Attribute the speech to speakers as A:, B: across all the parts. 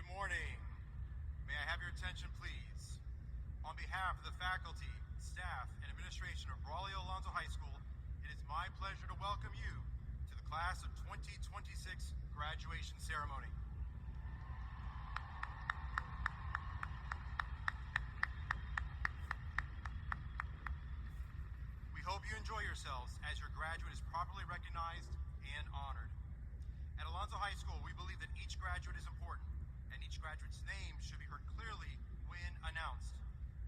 A: Good morning. May I have your attention, please? On behalf of the faculty, staff, and administration of Braulio Alonzo High School, it is my pleasure to welcome you to the Class of 2026 graduation ceremony. We hope you enjoy yourselves as your graduate is properly recognized and honored. At Alonzo High School, we believe that each graduate is important, and each graduate's name should be heard clearly when announced.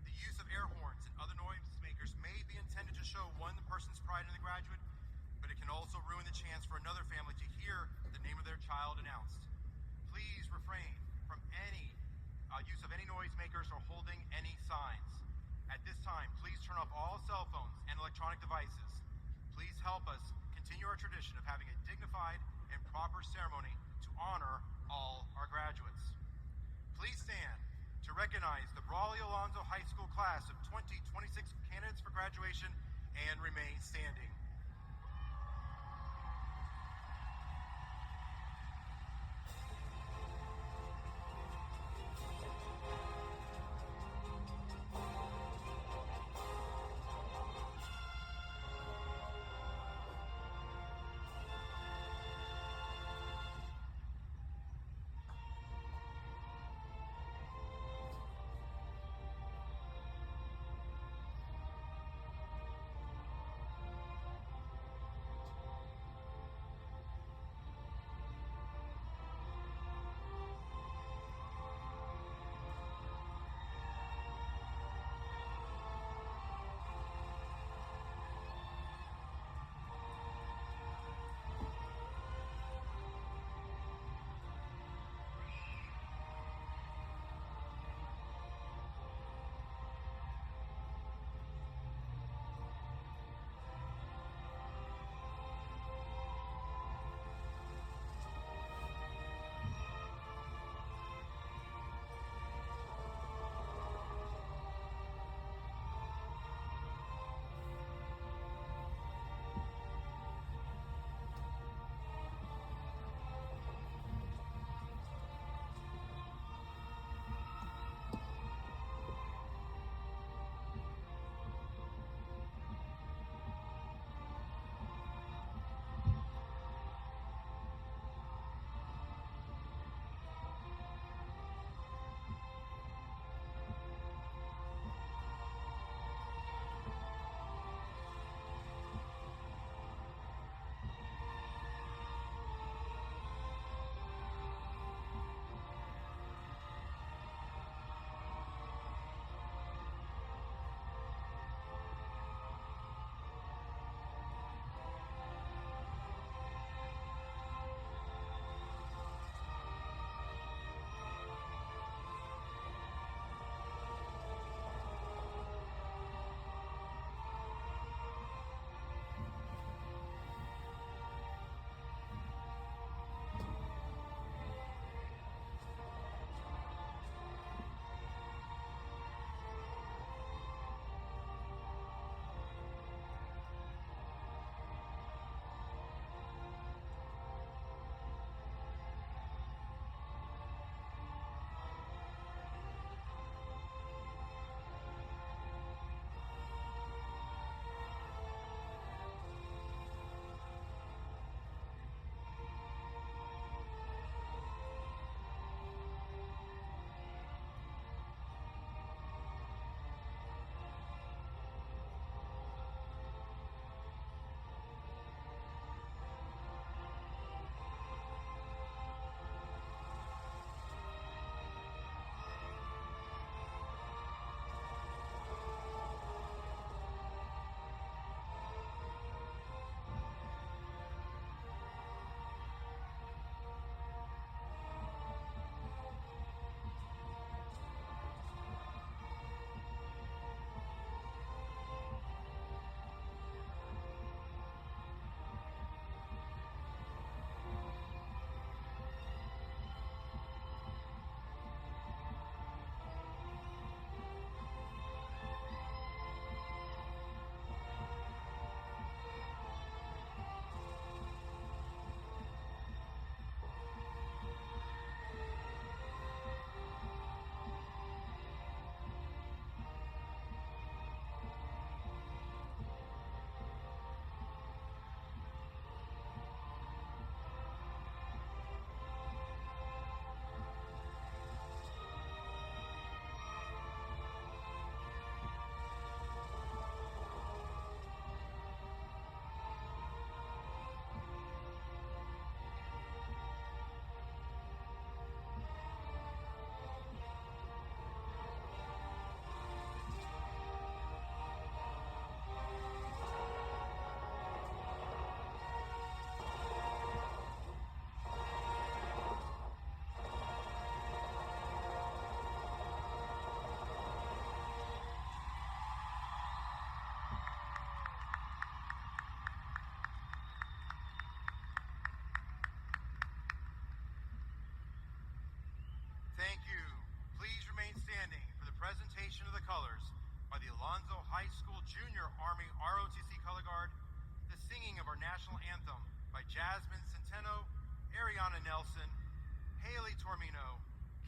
A: The use of air horns and other noisemakers may be intended to show one person's pride in the graduate, but it can also ruin the chance for another family to hear the name of their child announced. Please refrain from any use of any noisemakers or holding any signs. At this time, please turn off all cell phones and electronic devices. Please help us continue our tradition of having a dignified and proper ceremony to honor all our graduates. Please stand to recognize the Braulio Alonzo High School class of 2026 candidates for graduation and remain standing. Alonzo High School Junior Army ROTC Color Guard, the singing of our national anthem by Jasmine Centeno, Ariana Nelson, Haley Tormino,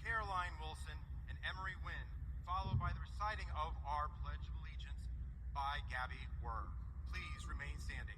A: Caroline Wilson, and Emery Wynn, followed by the reciting of our Pledge of Allegiance by Gabby Werg. Please remain standing.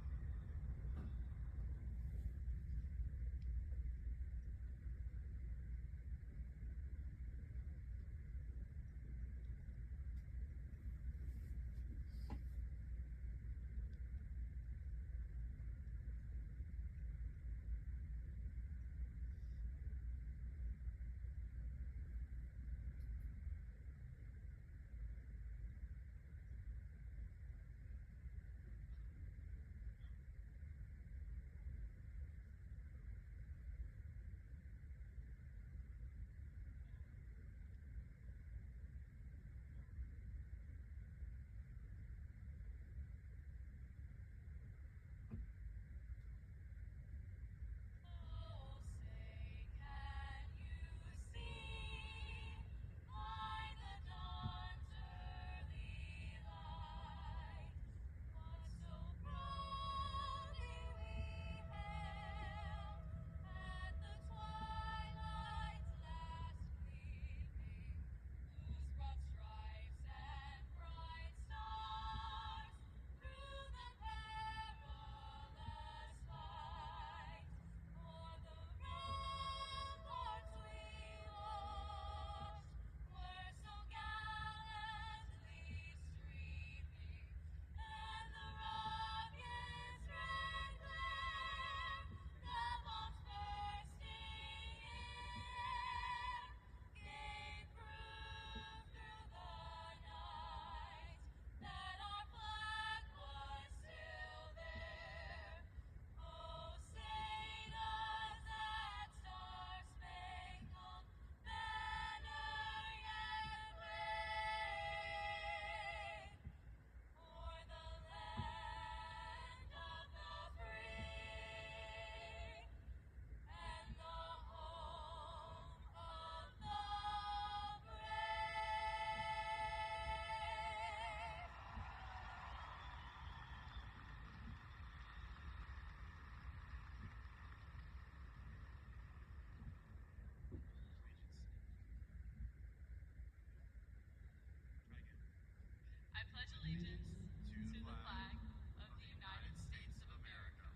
B: I pledge allegiance to the flag of the United States of America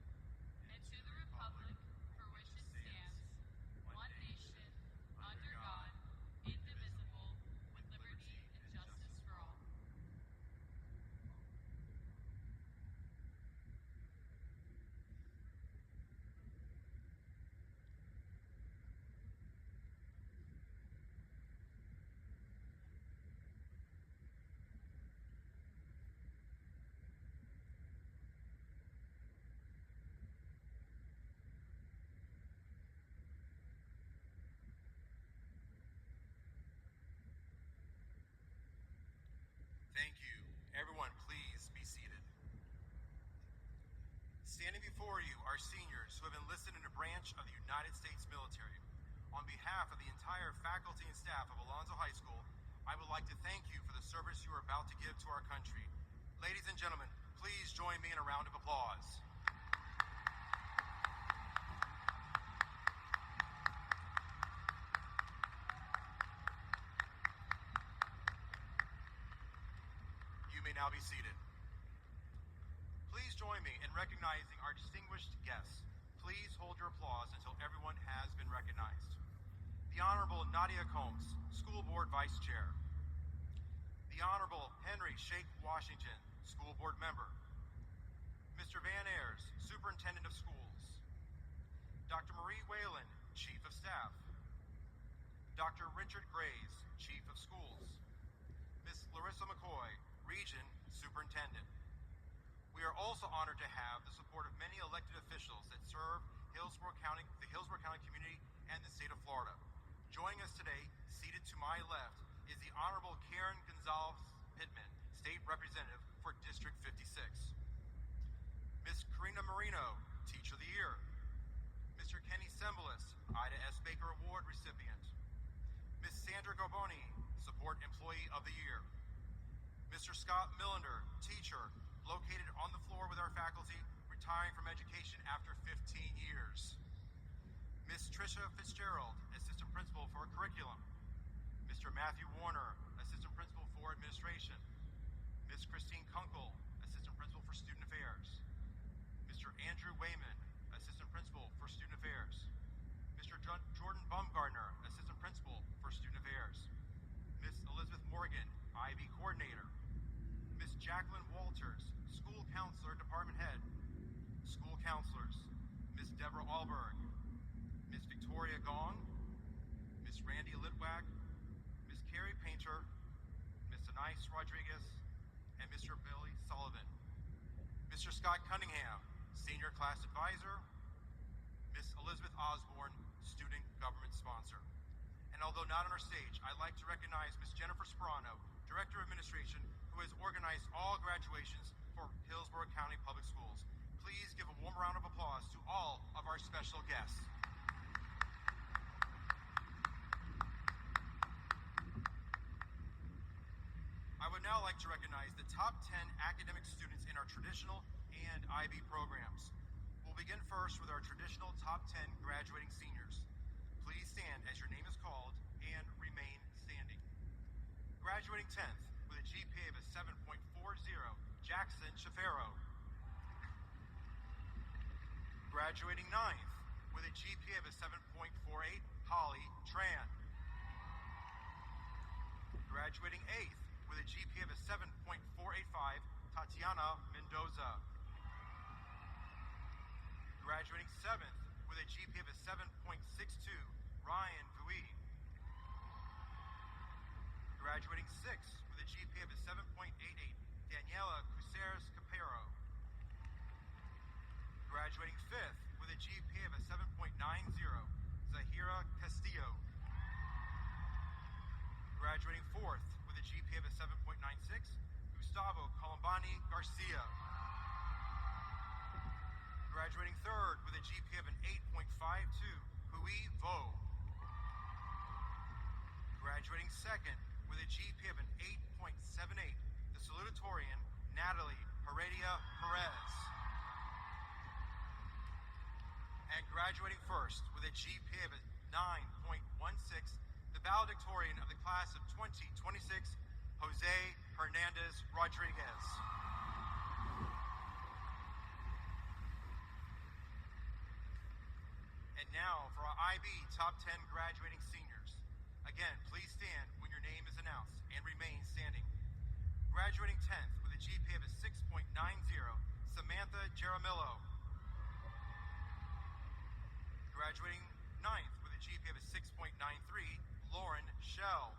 B: and to the republic for which it stands, one nation, under God, indivisible, with liberty and justice for all.
A: Thank you. Everyone, please be seated. Standing before you are seniors who have enlisted in a branch of the United States military. On behalf of the entire faculty and staff of Alonzo High School, I would like to thank you for the service you are about to give to our country. Ladies and gentlemen, please join me in a round of applause. You may now be seated. Please join me in recognizing our distinguished guests. Please hold your applause until everyone has been recognized. The Honorable Nadia Combs, School Board Vice Chair. The Honorable Henry Sheikh Washington, School Board Member. Mr. Van Ayers, Superintendent of Schools. Dr. Marie Whalen, Chief of Staff. Dr. Richard Grays, Chief of Schools. Ms. Larissa McCoy, Region Superintendent. We are also honored to have the support of many elected officials that serve the Hillsborough County community and the state of Florida. Joining us today, seated to my left, is the Honorable Karen Gonzalez Pittman, State Representative for District 56. Ms. Karina Marino, Teacher of the Year. Mr. Kenny Sembelis, Ida S. Baker Award recipient. Ms. Sandra Garboni, Support Employee of the Year. Ms. Mr. Scott Millender, teacher, located on the floor with our faculty, retiring from education after 15 years. Ms. Tricia Fitzgerald, assistant principal for curriculum. Mr. Matthew Warner, assistant principal for administration. Ms. Christine Kunkel, assistant principal for student affairs. Mr. Andrew Wayman, assistant principal for student affairs. Mr. Jordan Baumgartner, assistant principal for student affairs. Ms. Elizabeth Morgan, IB coordinator. Ms. Jacqueline Walters, school counselor, department head. School counselors, Ms. Deborah Alberg, Ms. Victoria Gong, Ms. Randy Litwack, Ms. Carrie Painter, Ms. Anais Rodriguez, and Mr. Billy Sullivan. Mr. Scott Cunningham, senior class advisor. Ms. Elizabeth Osborne, student government sponsor. And although not on our stage, I'd like to recognize Ms. Jennifer Sperano, Director of Administration, who has organized all graduations for Hillsborough County Public Schools. Please give a warm round of applause to all of our special guests. I would now like to recognize the top 10 academic students in our traditional and IB programs. We'll begin first with our traditional top 10 graduating seniors. Please stand as your name is called and remain standing. Graduating 10th with a GPA of a 7.40, Jackson Shafaro. Graduating 9th with a GPA of a 7.48, Holly Tran. Graduating 8th with a GPA of a 7.485, Tatiana Mendoza. Graduating 7th with a GPA of a 7.62, Ryan Vui. Graduating 6th with a GPA of a 7.88, Daniela Cuseres Capero. Graduating 5th with a GPA of a 7.90, Zahira Castillo. Graduating 4th with a GPA of a 7.96, Gustavo Colombani Garcia. Graduating 3rd with a GPA of an 8.52, Hui Vo. Graduating 2nd with a GPA of an 8.78, the salutatorian Natalie Heredia Perez. And graduating 1st with a GPA of a 9.16, the valedictorian of the class of 2026, Jose Hernandez Rodriguez. And now for our IB Top 10 graduating seniors. Again, please stand when your name is announced and remain standing. Graduating 10th with a GPA of a 6.90, Samantha Jaramillo. Graduating 9th with a GPA of a 6.93, Lauren Shell.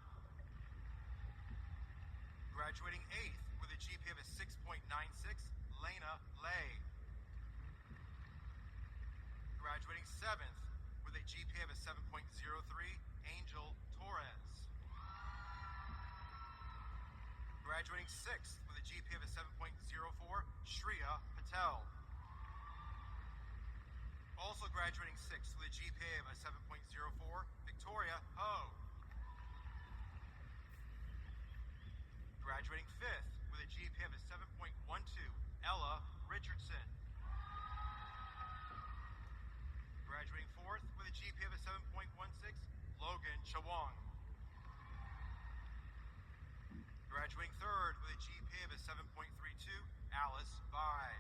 A: Graduating 8th with a GPA of a 6.96, Lena Lay. Graduating 7th with a GPA of a 7.03, Angel Torres. Graduating 6th with a GPA of a 7.04, Shreya Patel. Also graduating 6th with a GPA of a 7.04, Victoria Ho. Graduating 5th with a GPA of a 7.12, Ella Richardson. Graduating 4th with a GPA of a 7.16, Logan Chawang. Graduating 3rd with a GPA of a 7.32, Alice Bai.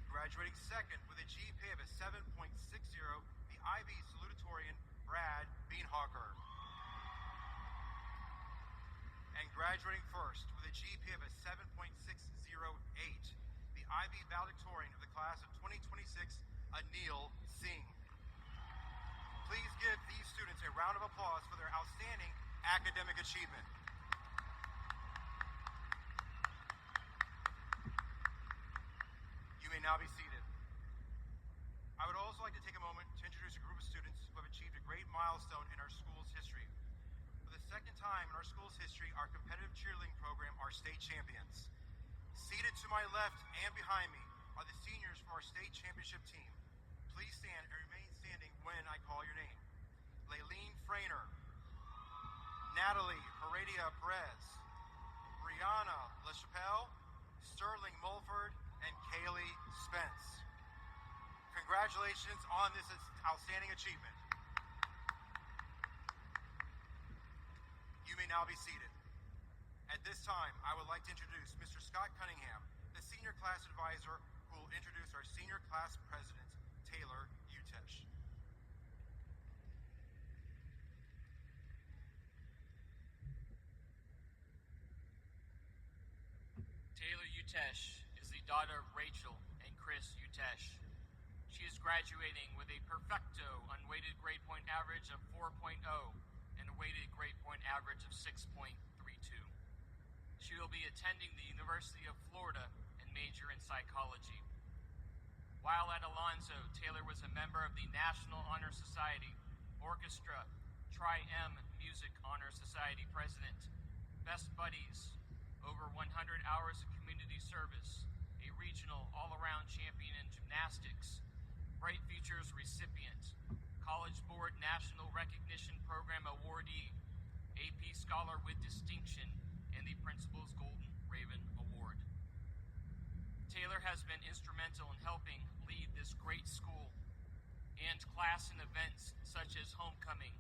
A: Graduating 2nd with a GPA of a 7.60, the IB salutatorian Brad Beanhawker. And graduating 1st with a GPA of a 7.608, the IB valedictorian of the class of 2026, Anil Singh. Please give these students a round of applause for their outstanding academic achievement. You may now be seated. I would also like to take a moment to introduce a group of students who have achieved a great milestone in our school's history. For the second time in our school's history, our competitive cheerleading program are state champions. Seated to my left and behind me are the seniors from our state championship team. Please stand and remain standing when I call your name. Laylene Frainer, Natalie Heredia Perez, Brianna LaChapelle, Sterling Mulford, and Kaylee Spence. Congratulations on this outstanding achievement. You may now be seated. At this time, I would like to introduce Mr. Scott Cunningham, the Senior Class Advisor, who will introduce our Senior Class President, Taylor Utesh.
C: Taylor Utesh is the daughter of Rachel and Chris Utesh. She is graduating with a perfecto unweighted grade point average of 4.0 and a weighted grade point average of 6.32. She will be attending the University of Florida and major in psychology. While at Alonzo, Taylor was a member of the National Honor Society, Orchestra, Tri-M Music Honor Society President, Best Buddies, over 100 hours of community service, a regional all-around champion in gymnastics, Bright Futures recipient, College Board National Recognition Program awardee, AP Scholar with Distinction, and the Principal's Golden Raven Award. Taylor has been instrumental in helping lead this great school and class in events such as homecoming,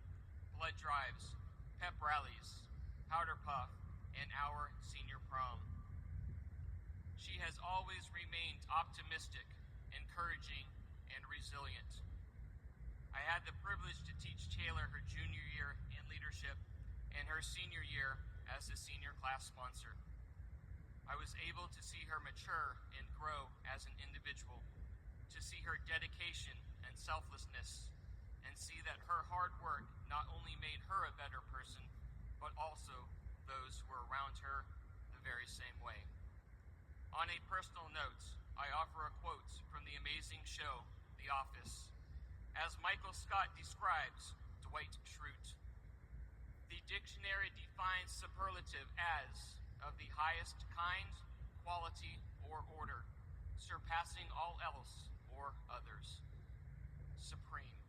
C: blood drives, pep rallies, powder puff, and our senior prom. She has always remained optimistic, encouraging, and resilient. I had the privilege to teach Taylor her junior year in leadership and her senior year as the senior class sponsor. I was able to see her mature and grow as an individual, to see her dedication and selflessness, and see that her hard work not only made her a better person, but also those who were around her the very same way. On a personal note, I offer a quote from the amazing show, The Office. As Michael Scott describes Dwight Schrute, the dictionary defines superlative as of the highest kind, quality, or order, surpassing all else or others. Supreme.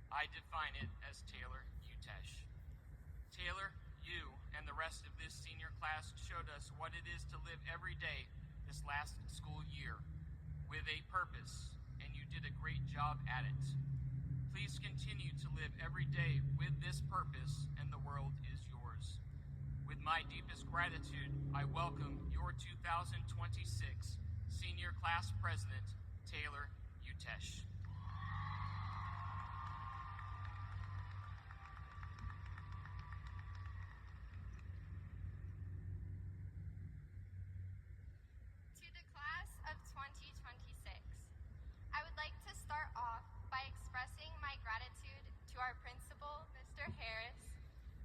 C: I define it as Taylor Utesh. Taylor, you and the rest of this senior class showed us what it is to live every day this last school year with a purpose, and you did a great job at it. Please continue to live every day with this purpose, and the world is yours. With my deepest gratitude, I welcome your 2026 Senior Class President, Taylor Utesh.
D: To the class of 2026, I would like to start off by expressing my gratitude to our principal, Mr. Harris,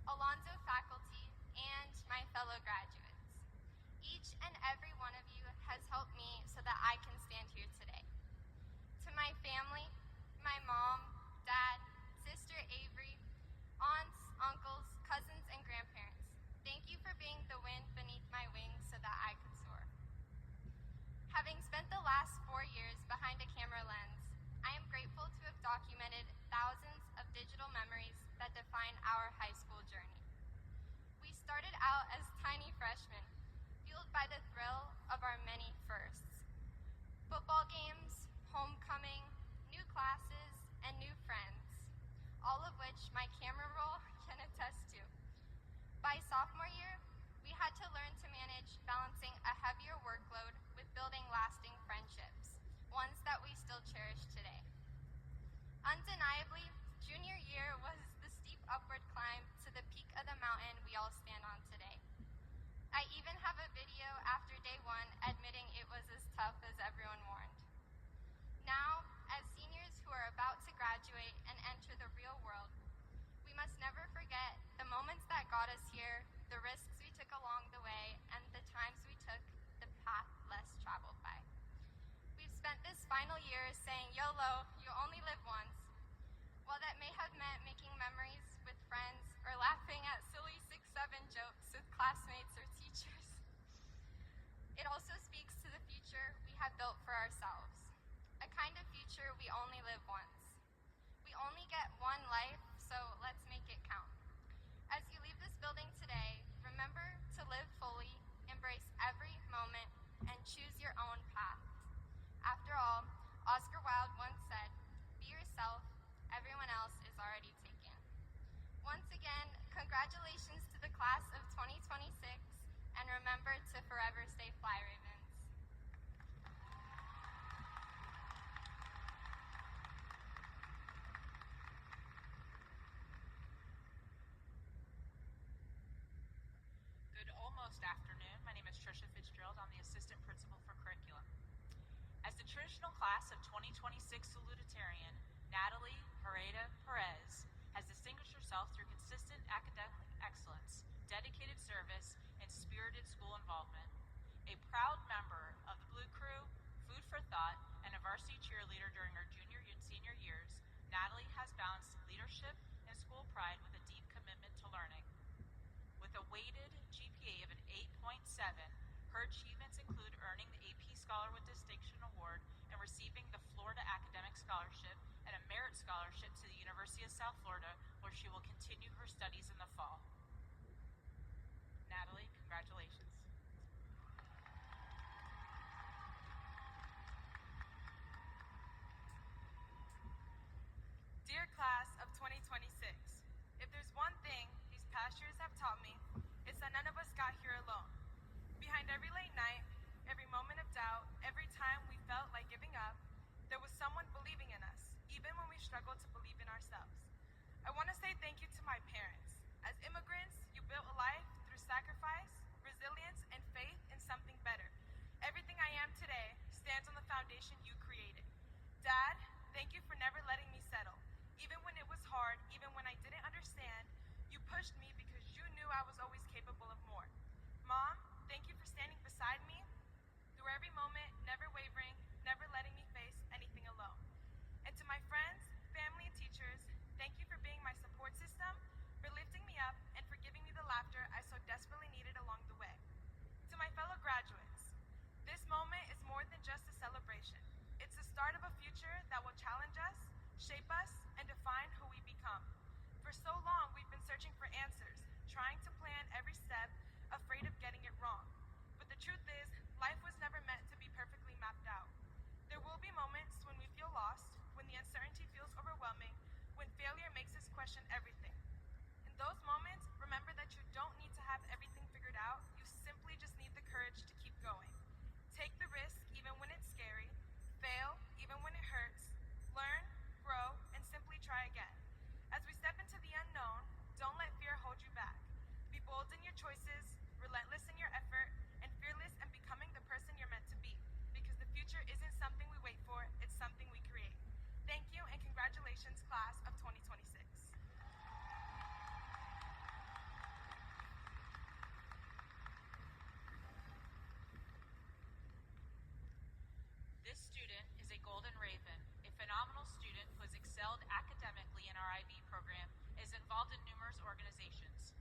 D: Alonzo faculty, and my fellow graduates. Each and every one of you has helped me so that I can stand here today. To my family, my mom, dad, sister Avery, aunts, uncles, cousins, and grandparents, thank you for being the wind beneath my wings so that I could soar. Having spent the last 4 years behind a camera lens, I am grateful to have documented thousands of digital memories that define our high school journey. We started out as tiny freshmen, fueled by the thrill of our many firsts. Football games, homecoming, new classes, and new friends, all of which my camera roll can attest to. By sophomore year, we had to learn to manage balancing a heavier workload with building lasting friendships, ones that we still cherish today. Undeniably, junior year was the steep upward climb to the peak of the mountain we all stand on today. I even have a video after day one admitting it was as tough as everyone warned. Now, as seniors who are about to graduate and enter the real world, we must never forget the moments that got us here, the risks we took along the way, and the times we took the path less traveled by. We've spent this final year saying, YOLO, you only live once. While that may have meant making memories with friends or laughing at silly 6-7 jokes with classmates or teachers, it also speaks to the future we have built for ourselves, a kind of future we only live once. We only get one life, so let's make it count. As you leave this building today, remember to live fully,
E: Good afternoon. My name is Trisha Fitzgerald. I'm the Assistant Principal for Curriculum. As the traditional class of 2026 salutatorian, Natalie Herrera Perez has distinguished herself through consistent academic excellence, dedicated service, and spirited school involvement. A proud member of the Blue Crew, Food for Thought, and a varsity cheerleader during her junior and senior years, Natalie has balanced leadership and school pride with a deep commitment to learning. With a weighted GPA of an 8.7, her achievements include earning the AP Scholar with Distinction Award and receiving the Florida Academic Scholarship and a Merit Scholarship to the University of South Florida, where she will continue her studies in the fall. Natalie, congratulations.
F: Dear class of 2026, if there's one thing these past years have taught me, it's that none of us got here alone. Behind every late night, every moment of doubt, every time we felt like giving up, there was someone believing in us, even when we struggled to believe in ourselves. I want to say thank you to my parents. As immigrants, you built a life through sacrifice, resilience, and faith in something better. Everything I am today stands on the foundation you created. Dad, thank you for never letting me settle. Even when it was hard, even when I didn't understand, you pushed me because you knew I was always capable of more. Mom, thank you for standing beside me through every moment, never wavering, never letting me face anything alone. And to my friends, family, and teachers, thank you for being my support system, for lifting me up, and for giving me the laughter I so desperately needed along the way. To my fellow graduates, this moment is more than just a celebration. It's the start of a future that will challenge us, shape us, and define who we become. For so long, we've been searching for answers, trying to plan every step, afraid of getting it wrong. But the truth is, life was never meant to be perfectly mapped out. There will be moments when we feel lost, when the uncertainty feels overwhelming, when failure makes us question everything. In those moments, remember that you don't need to have everything figured out, you simply just need the courage to keep going. Take the risk even when it's scary, fail even when it hurts, learn, grow, and simply try again. As we step into the unknown, don't let fear hold you back. Be bold in your choices, relentless in your effort, and fearless in becoming the person you're meant to be. Because the future isn't something we wait for, it's something we create. Thank you and congratulations, class of 2026.
E: This student is a Golden Raven, a phenomenal student who has excelled academically in our IB program and is involved in numerous organizations.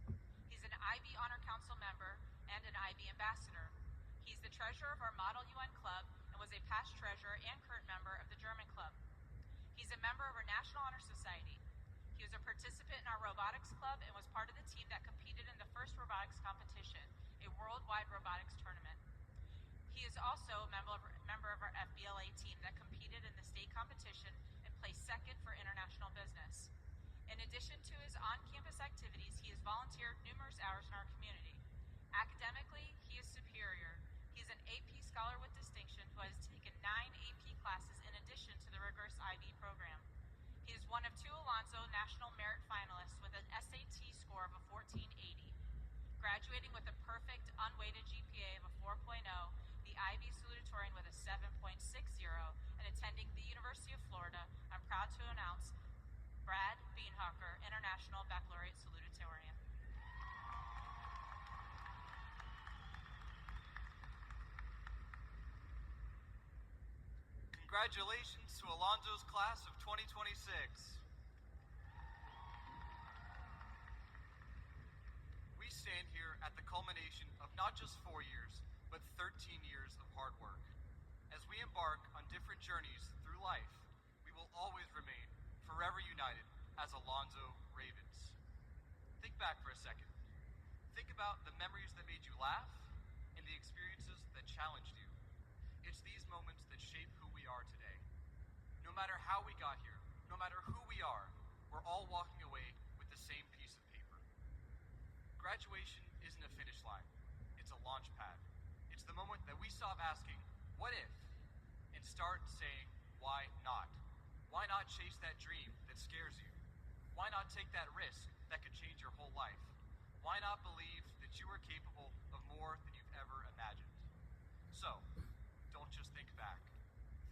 E: He's an IB Honor Council member and an IB ambassador. He's the treasurer of our Model UN Club and was a past treasurer and current member of the German Club. He's a member of our National Honor Society. He was a participant in our robotics club and was part of the team that competed in the first robotics competition, a worldwide robotics tournament. He is also a member of our FBLA team that competed in the state competition and placed second for international business. In addition to his on-campus activities, he has volunteered numerous hours in our community. Academically, he is superior. He is an AP Scholar with Distinction who has taken 9 AP classes in addition to the rigorous IB program. He is one of 2 Alonzo National Merit finalists with an SAT score of a 1480. Graduating with a perfect unweighted GPA of a 4.0, the IB salutatorian with a 7.60, and attending the University of Florida, I'm proud to announce Brad Beenhocker, International Baccalaureate Salutatorian.
G: Congratulations to Alonzo's class of 2026. We stand here at the culmination of not just 4 years, but 13 years of hard work. As we embark on different journeys through life, we will always remain forever united as Alonzo Ravens. Think back for a second. Think about the memories that made you laugh and the experiences that challenged you. It's these moments that shape who we are today. No matter how we got here, no matter who we are, we're all walking away with the same piece of paper. Graduation isn't a finish line, it's a launch pad. It's the moment that we stop asking, what if? And start saying, why not? Why not chase that dream that scares you? Why not take that risk that could change your whole life? Why not believe that you are capable of more more than you've ever imagined. So, don't just think back.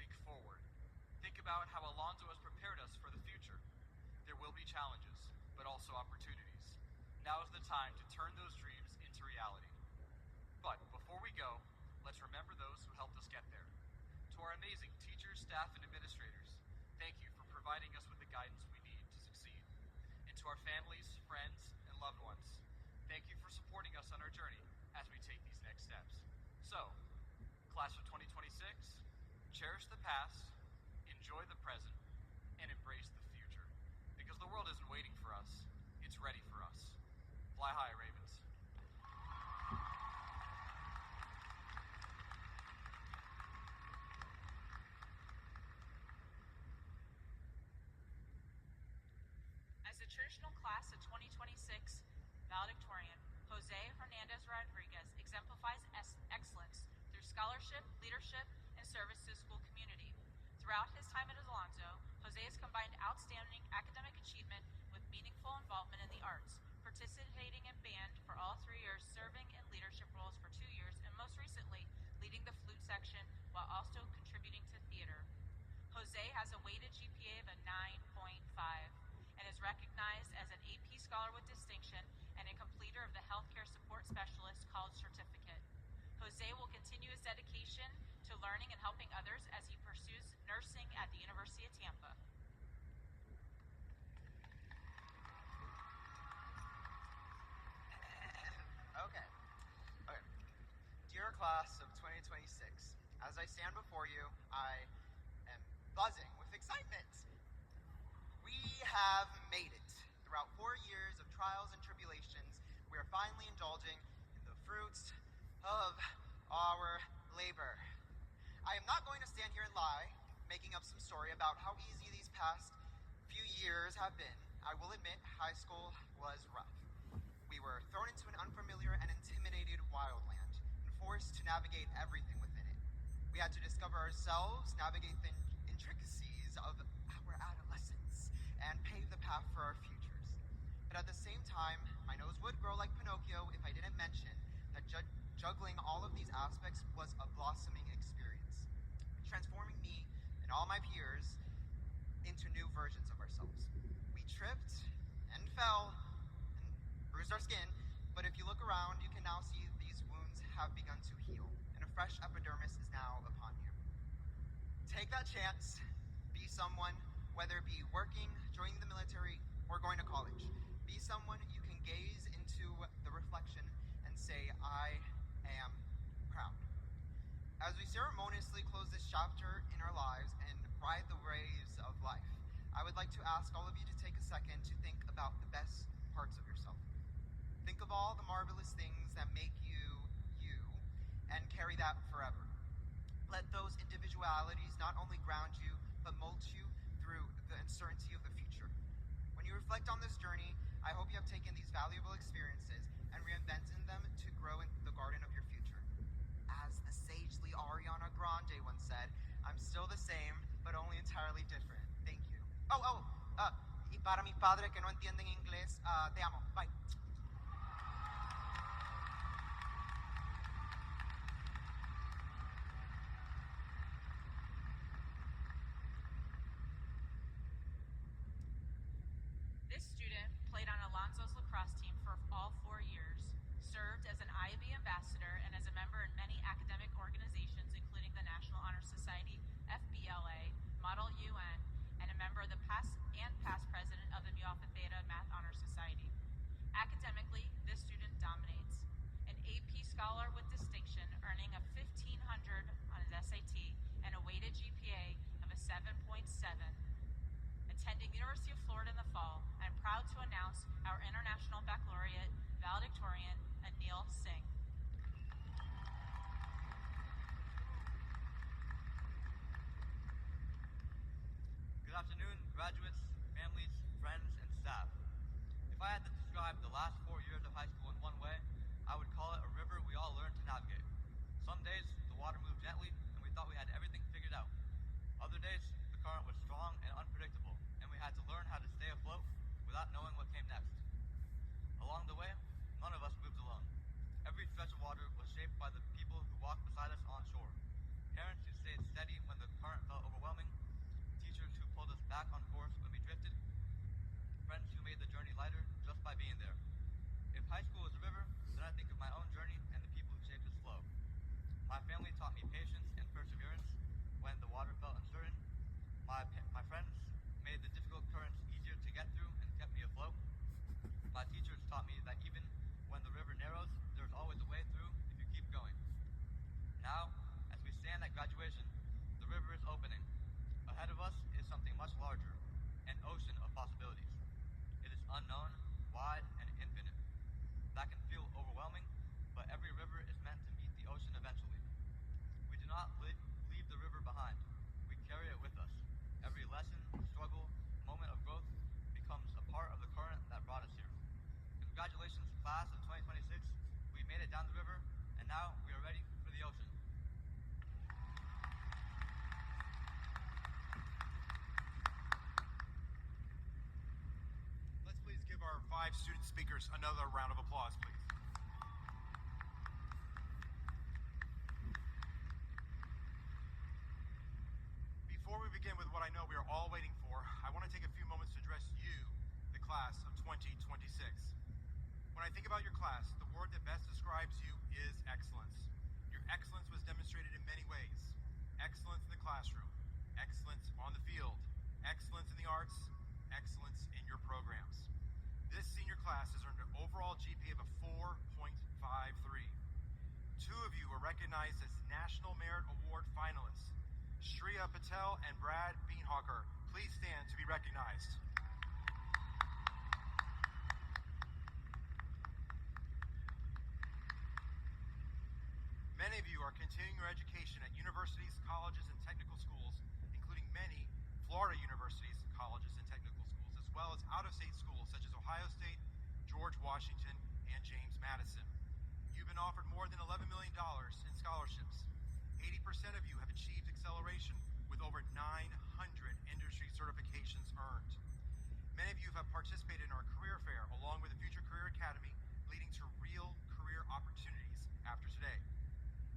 G: Think forward. Think about how Alonzo has prepared us for the future. There will be challenges, but also opportunities. Now is the time to turn those dreams into reality. But before we go, let's remember those who helped us get there. To our amazing teachers, staff, and administrators, thank you for providing us with the guidance we need to succeed. And to our families, friends, and loved ones, thank you for supporting us on our journey as we take these next steps. So, class of 2026, cherish the past, enjoy the present, and embrace the future. Because the world isn't waiting for us, it's ready for us. Fly high, Ravens.
E: As the traditional class of 2026 valedictorian, Jose Hernandez Rodriguez exemplifies excellence through scholarship, leadership, and service to the school community. Throughout his time at Alonzo, Jose has combined outstanding academic achievement with meaningful involvement in the arts, participating in band for all 3 years, serving in leadership roles for 2 years, and most recently, leading the flute section while also contributing to theater. Jose has a weighted GPA of a 9.5 and is recognized as an AP Scholar with Distinction and a completer of the Healthcare Support Specialist College Certificate. Jose will continue his dedication to learning and helping others as he pursues nursing at the University of Tampa.
H: Okay. Dear class of 2026, as I stand before you, I am buzzing with excitement. We have made it. Throughout 4 years of trials and tribulations, we are finally indulging in the fruits of our labor. I am not going to stand here and lie, making up some story about how easy these past few years have been. I will admit, high school was rough. We were thrown into an unfamiliar and intimidated wildland and forced to navigate everything within it. We had to discover ourselves, navigate the intricacies of our adolescence, and pave the path for our futures. But at the same time, my nose would grow like Pinocchio if I didn't mention that juggling all of these aspects was a blossoming experience, transforming me and all my peers into new versions of ourselves. We tripped and fell and bruised our skin, but if you look around, you can now see these wounds have begun to heal, and a fresh epidermis is now upon you. Take that chance, be someone, whether it be working, joining the military, or going to college. Be someone you can gaze into the reflection and say, I am proud. As we ceremoniously close this chapter in our lives and ride the waves of life, I would like to ask all of you to take a second to think about the best parts of yourself. Think of all the marvelous things that make you, you, and carry that forever. Let those individualities not only ground you, but mold you through the uncertainty of the future. When you reflect on this journey, I hope you have taken these valuable experiences and reinvented them to grow in the garden of your future. As the sagely Ariana Grande once said, I'm still the same, but only entirely different. Thank you. Y para mi padre que no entienden inglés, te amo. Bye.
E: This student played on Alonzo's lacrosse team for all 4 years, served as an IAB ambassador and as a member in many academic organizations, including the National Honor Society, FBLA, Model UN, and a member of the past president of the Mu Alpha Theta Math Honor Society. Academically, this student dominates. An AP Scholar with Distinction, earning a 1500 on his SAT and a weighted GPA of a 7.7. Attending the University of Florida in the fall, I'm proud to announce our International Baccalaureate valedictorian, Anil Singh.
I: Good afternoon, graduates, families, friends, and staff. If I had to describe the last 4 years of high school in one way, I would call it a river we all learned to navigate. Some days, the water moved gently, and we thought we had everything figured out. Other days, the current was strong and unpredictable, and we had to learn how to stay afloat without knowing what came next. Along the way, none of us moved alone. Every stretch of water water was shaped by the people who walked beside us on shore. Parents who stayed steady when the current felt overwhelming. Teachers who pulled us back on course when we drifted. Friends who made the journey lighter just by being there. If high school is a river, then I think of my own journey and the people who shaped its flow. My family taught me patience and perseverance when the water felt uncertain. My friends made the difficult currents easier to get through and kept me afloat. My teachers taught me that even when the river narrows, there's always a way through if you keep going. Now, as we stand at graduation, the river is opening. Ahead of us is something much larger, an ocean of possibilities. It is unknown, wide, and infinite. That can feel overwhelming, but every river is meant to meet the ocean eventually. We do not leave the river behind. We carry it with us. Every lesson, struggle, moment of growth becomes a part of the current that brought us here. Congratulations, class of 2026. We made it down the river, and now we are ready for the ocean.
A: Let's please give our 5 student speakers another round of applause, please. Before we begin with what I know we are all waiting for, I want to take a few moments to address you, the class of 2026. When I think about your class, the word that best describes you is excellence. Your excellence was demonstrated in many ways. Excellence in the classroom, excellence on the field, excellence in the arts, excellence in your programs. This senior class has earned an overall GPA of a 4.53. 2 of you were recognized as National Merit Award finalists. Shreya Patel and Brad Beanhawker, please stand to be recognized. Many of you are continuing your education at universities, colleges, and technical schools, including many Florida universities, colleges, and technical schools, as well as out-of-state schools such as Ohio State, George Washington, and James Madison. You've been offered more than $11 million in scholarships. 80% of you have achieved acceleration with over 900 industry certifications earned. Many of you have participated in our career fair along with the Future Career Academy, leading to real career opportunities after today.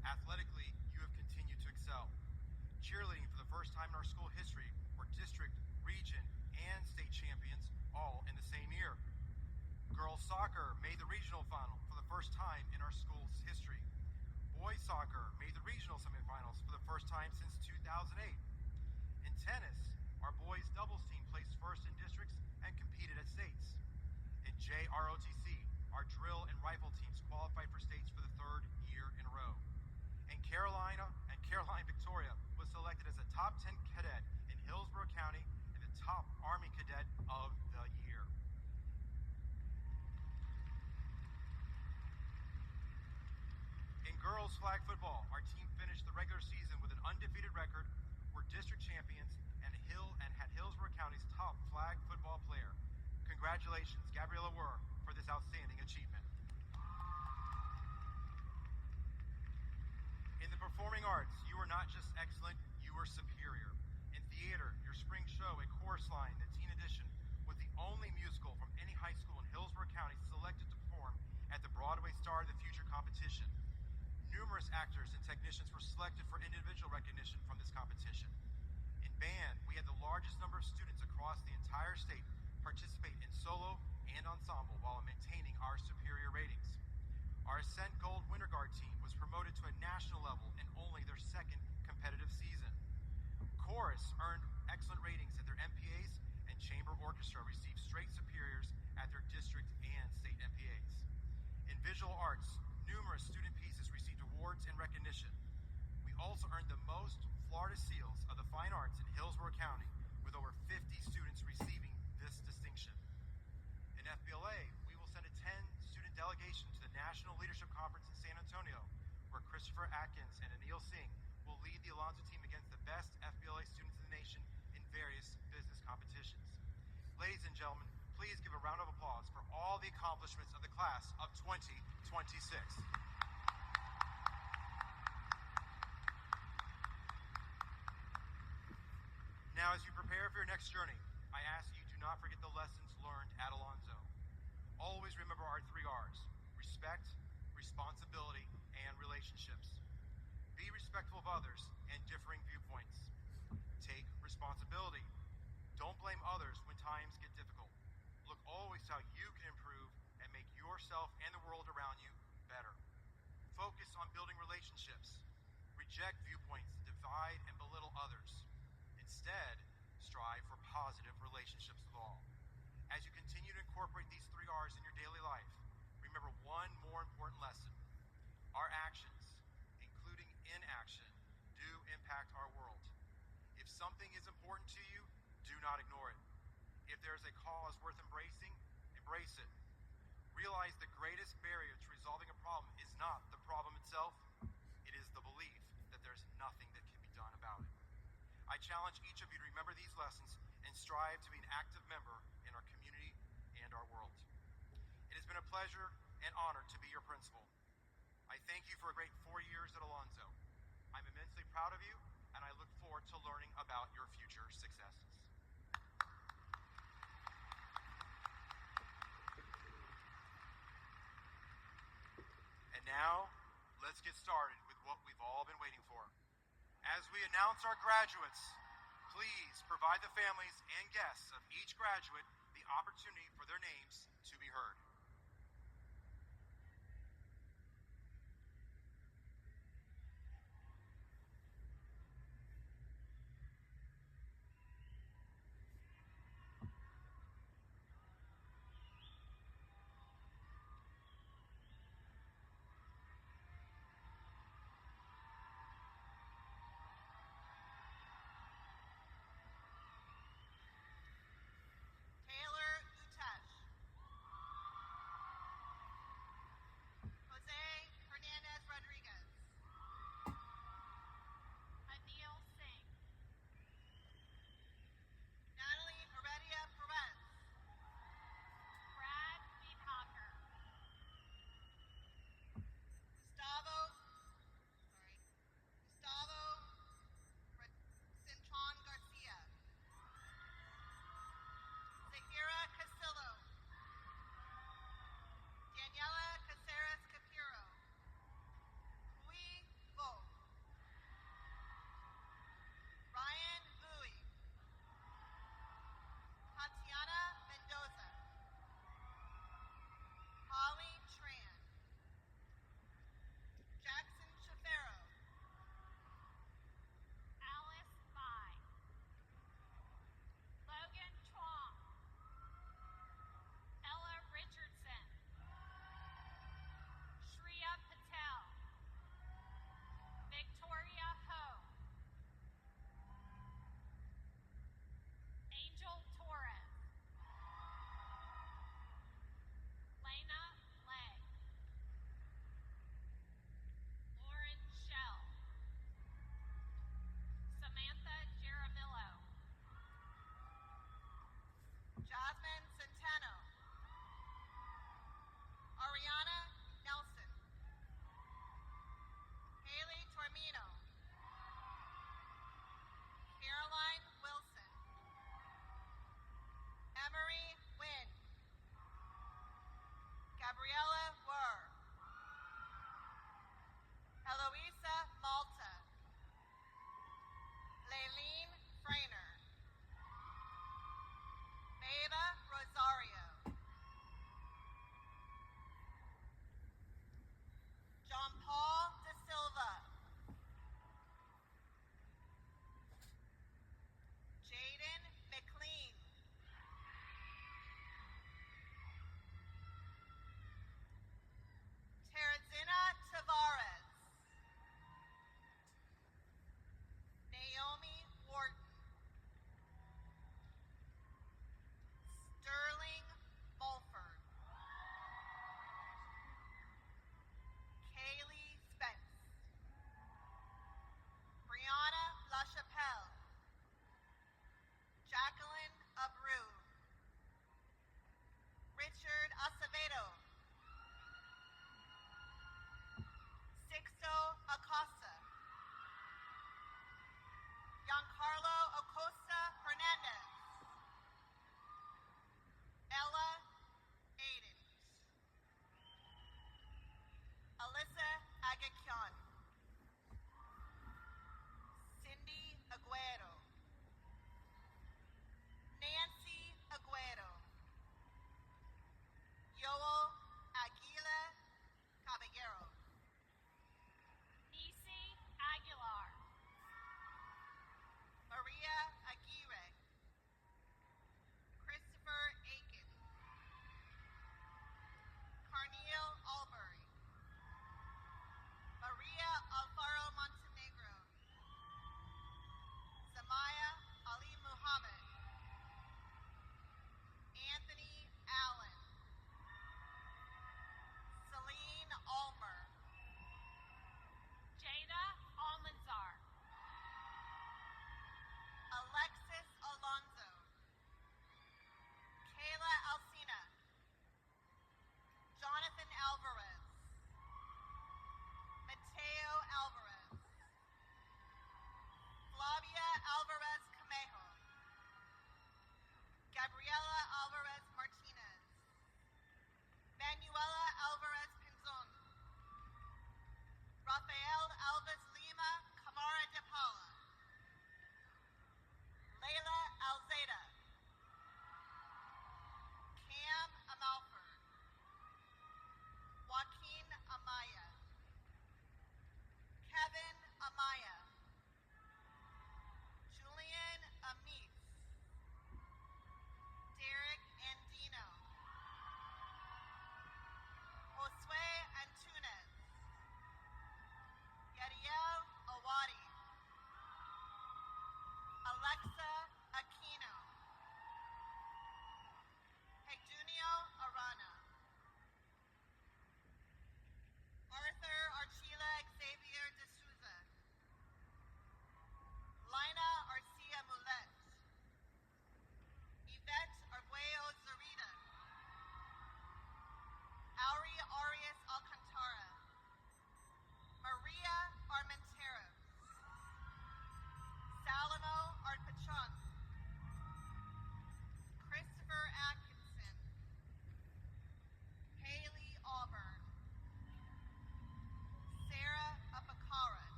A: Athletically, you have continued to excel. Cheerleading for the first time in our school history were district, region, and state champions all in the same year. Girls soccer made the regional final for the first time in our school's history. Boys soccer made the regional semifinals for the first time since 2008. In tennis, our boys doubles team placed first in districts and competed at states. In JROTC, our drill and rifle teams qualified for states for the 3rd year in a row. And Caroline Victoria was selected as a top 10 cadet in Hillsborough County and the top Army Cadet of the year. In girls flag football, our team finished the regular season with an undefeated record, were district champions, and had Hillsborough County's top flag football player. Congratulations, Gabriella Wurr, for this outstanding achievement. In the performing arts, you were not just excellent, you were superior. In theater, your spring show, A Chorus Line, the Teen Edition, was the only musical from any high school in Hillsborough County selected to perform at the Broadway Star of the Future competition. Numerous actors and technicians were selected for individual recognition from this competition. In band, we had the largest number of students across the entire state participate in solo and ensemble while maintaining our superior ratings. Our Ascent Gold Winter Guard team was promoted to a national level in only their 2nd competitive season. Chorus earned excellent ratings at their MPAs, and Chamber Orchestra received straight superiors at their district and state MPAs. In visual arts, numerous student pieces received awards and recognition. We also earned the most Florida Seals of the Fine Arts in Hillsborough County, with over 50 students receiving this distinction. In FBLA, we will send a 10-student delegation to the National Leadership Conference in San Antonio, where Christopher Atkins and Anil Singh will lead the Alonzo team against the best FBLA students in the nation in various business competitions. Ladies and gentlemen, please give a round of applause for all the accomplishments of the class of 2026. Now, as you prepare for your next journey, I ask you do not forget the lessons learned at Alonzo. Always remember our 3 R's: respect, responsibility, on building relationships. Reject viewpoints that divide and belittle others. Instead, strive for positive relationships with all. As you continue to incorporate these 3 R's in your daily life, remember one more important lesson. Our actions, including inaction, do impact our world. If something is important to you, do not ignore it. If there is a cause worth embracing, embrace it. Realize the greatest barrier to resolving a problem is not the problem itself, it is the belief that there's nothing that can be done about it. I challenge each of you to remember these lessons and strive to be an active member in our community and our world. It has been a pleasure and honor to be your principal. I thank you for a great 4 years at Alonzo. I'm immensely proud of you, and I look forward to learning about your future successes. And now, let's get started with what we've all been waiting for. As we announce our graduates, please provide the families and guests of each graduate the opportunity for their names to be heard.
H: Taylor Utesh.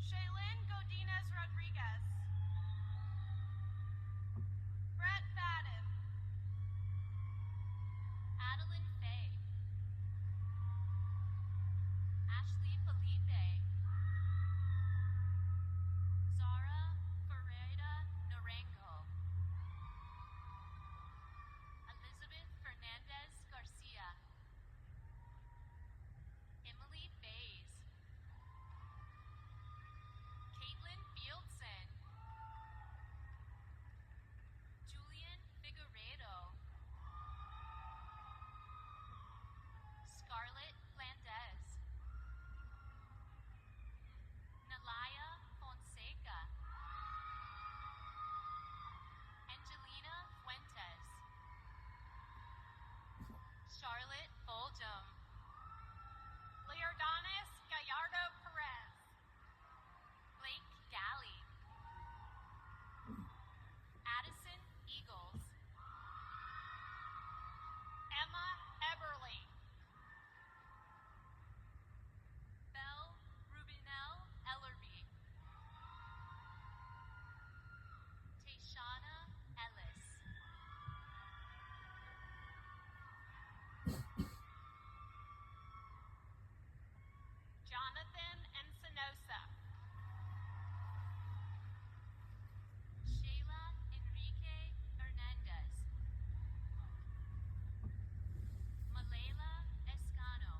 F: Shaylin Godinez Rodriguez. Brett Fadden.
B: Adeline Faye. Ashley Felipe. Zara Ferreira Naranjo. Elizabeth Fernandez Garcia. Emily Bays. Caitlin Fieldson. Julian Figueredo. Scarlett Flandez. Nalaya Fonseca. Angelina Fuentes. Charlotte Foldum.
F: Leordanis Gallardo Perez.
B: Blake Galley. Addison Eagles.
F: Emma Eberly.
B: Belle Rubinell Ellerby. Tayshana Ellis.
F: Jonathan Encinosa.
B: Sheila Enrique Hernandez. Malayla Escano.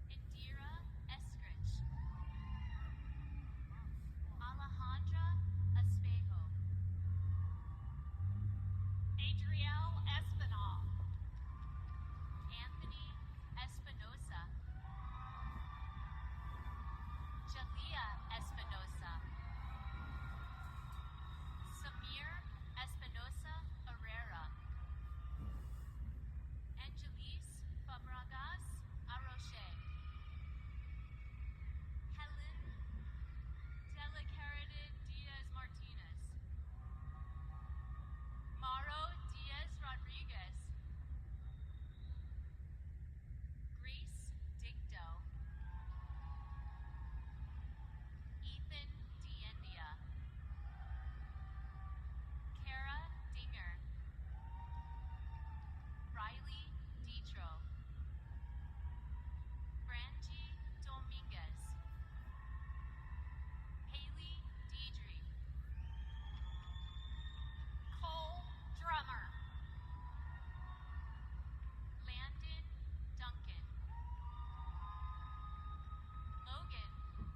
B: Indira Eskrich. Alejandra Espejo.
F: Adrielle Espinal.
B: Anthony Espinosa. Jalea Espinosa. Samir Espinosa Herrera. Angelis Fabregas Aroche. Helen Delacarade Diaz Martinez. Maro Diaz Rodriguez. Greece Dicto. Ethan Diendia. Kara Dinger. Riley Dietro. Brangie Dominguez. Haley Deidre.
F: Cole Drummer.
B: Landon Duncan. Logan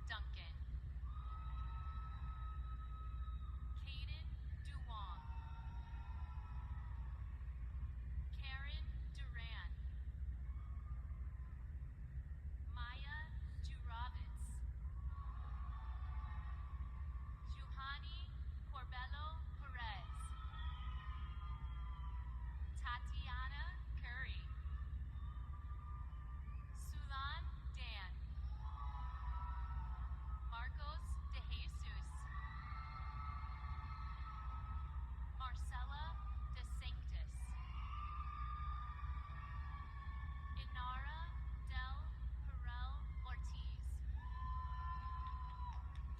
B: Duncan. Caden Duwong. Karen Duran. Maya Juravitz. Juhani Corbello Perez. Tatiana Curry. Sulan Dan. Marcos De Jesus. Marcella De Sanctis. Inara Del Perel Ortiz.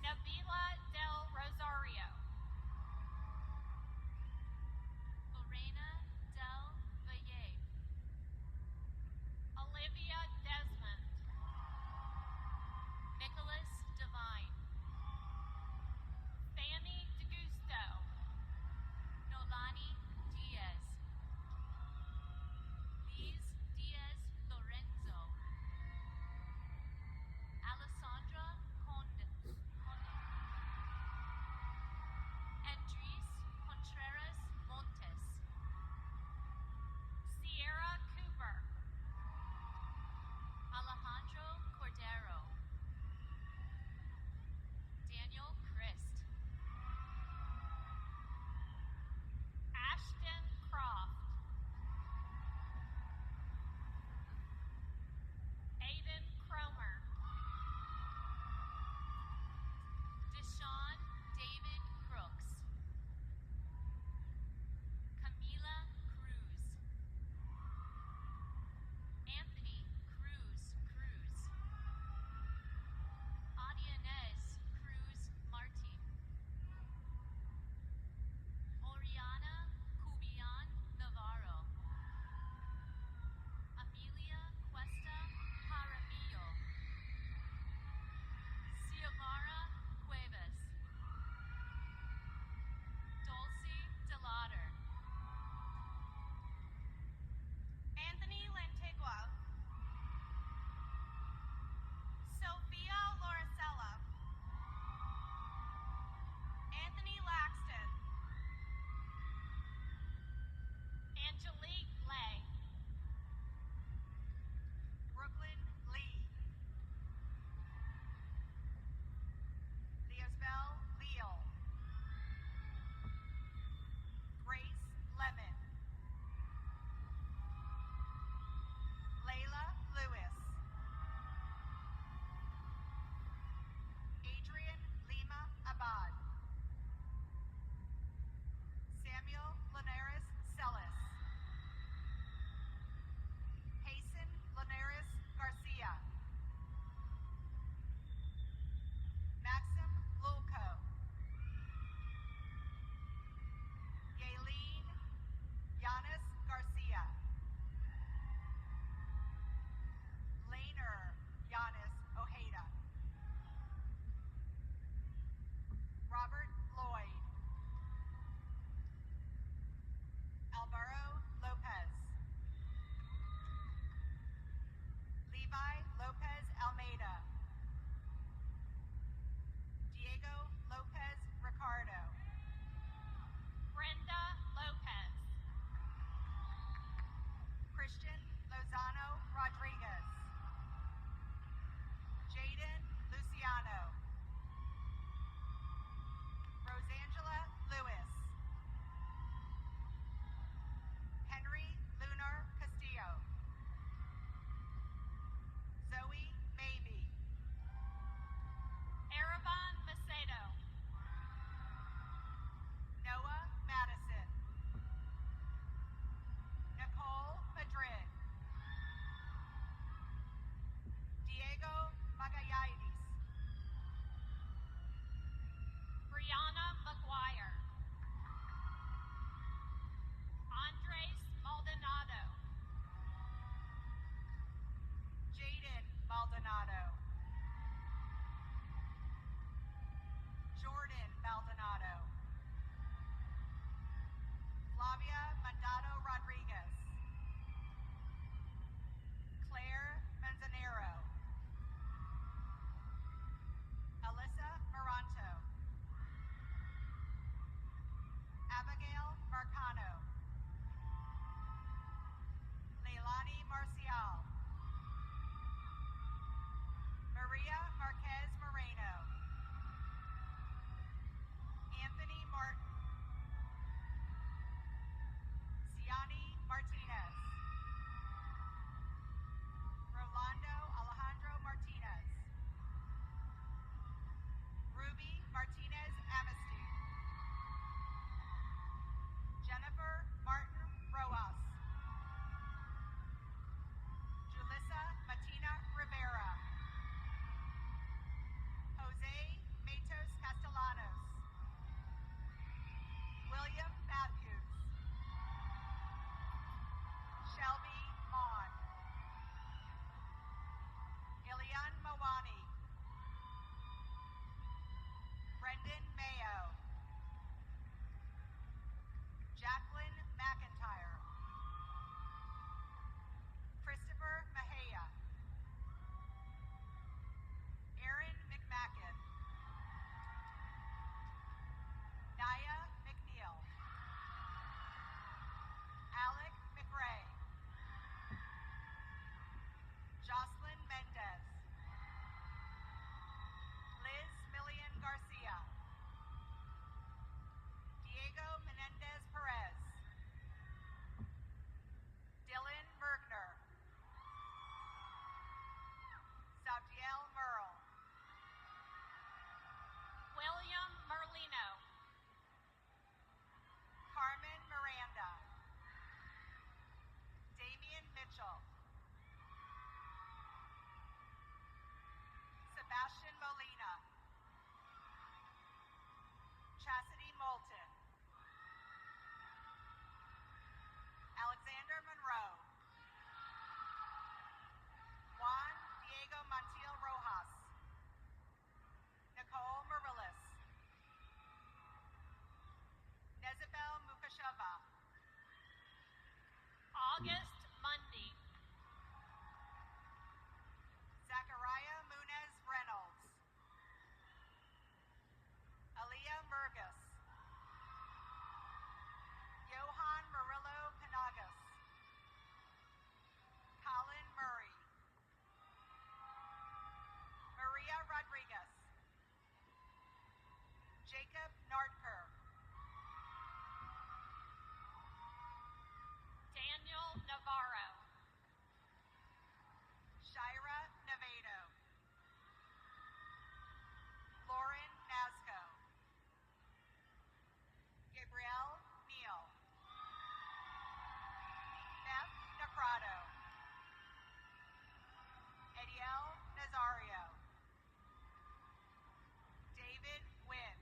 F: Nabila Del Rosario.
B: Lorena Del Valle.
F: Olivia Desmond.
B: Nicholas Devine.
F: Fanny DeGusto.
B: Nolani Diaz. Liz Diaz Lorenzo. Alessandra Conde. Brianna McGuire, Andres Maldonado,
F: Jaden Maldonado, Jordan Maldonado, Flavia Mandado Rodriguez, Claire Manzanero, Alyssa Moranto, Abigail Marcano, Leilani Marcial, Maria Marquez Moreno, Anthony Martin, Ciani Martinez, Rolando Alejandro Martinez, Ruby Martinez Amnesty, Jennifer Martin Rojas, Julissa Matina Rivera, Jose Matos Castellanos, William Matthews, Shelby Mon, Ilian Mawani, Brendan Mayo, Jacqueline McIntyre, Christopher Mejia, Aaron McMacken, Naya McNeil, Alec McRae, Jocelyn Mendez, Liz Millian Garcia, Diego Menendez Perez, Dylan Mergner, Sabdiel Merle,
B: William Merlino,
F: Carmen Miranda, Damian Mitchell, Sebastian Molina, Chastity Moulton, Alexander Monroe, Juan Diego Montiel Rojas, Nicole Marillis, Nezabel Mukasheva,
B: August Mundy,
F: Zachariah Munez Reynolds, Aaliyah Murgis, Johan Murillo Panagas, Colin Murray, Maria Rodriguez, Jacob Nardker,
B: Daniel Navarro,
F: Shira Nevado, Lauren Nasco, Gabrielle Neal, Beth Necrado, Ediel Nazario, David Wynn,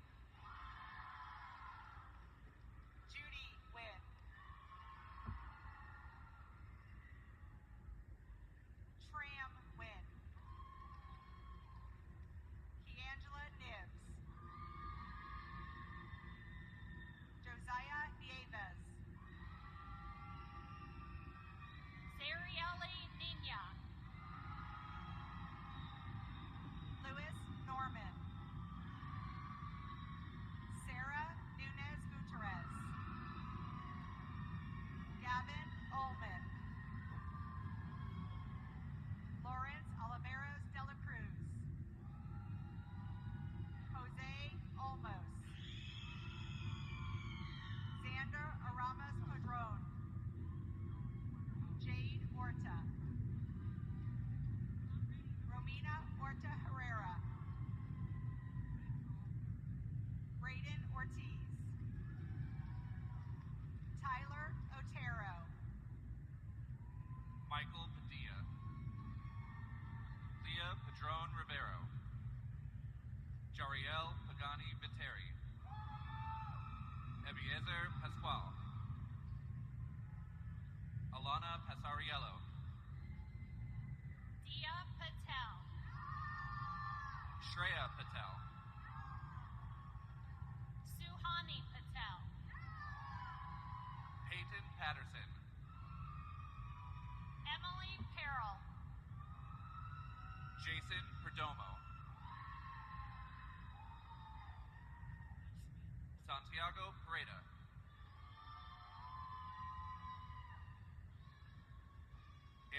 F: Judy Wynn, Tram Wynn, Kiangela Nibbs, Josiah Nieves,
B: Sarieli Nina,
F: Louis Norman, Sarah Nunez Gutierrez, Gavin Ullman, Lawrence Oliveros de la Cruz, Jose Olmos, Xander Aramas Padron, Jade Orta, Romina Orta Herrera, Braden Ortiz, Tyler Otero,
J: Michael Padilla, Leah Padron Rivero, Jariel Pagani Viteri,
G: Gabriello.
B: Dia Patel.
G: Shreya Patel.
B: Suhani Patel.
G: Peyton Patterson.
B: Emily Perrell.
G: Jason Perdomo. Santiago Pareda.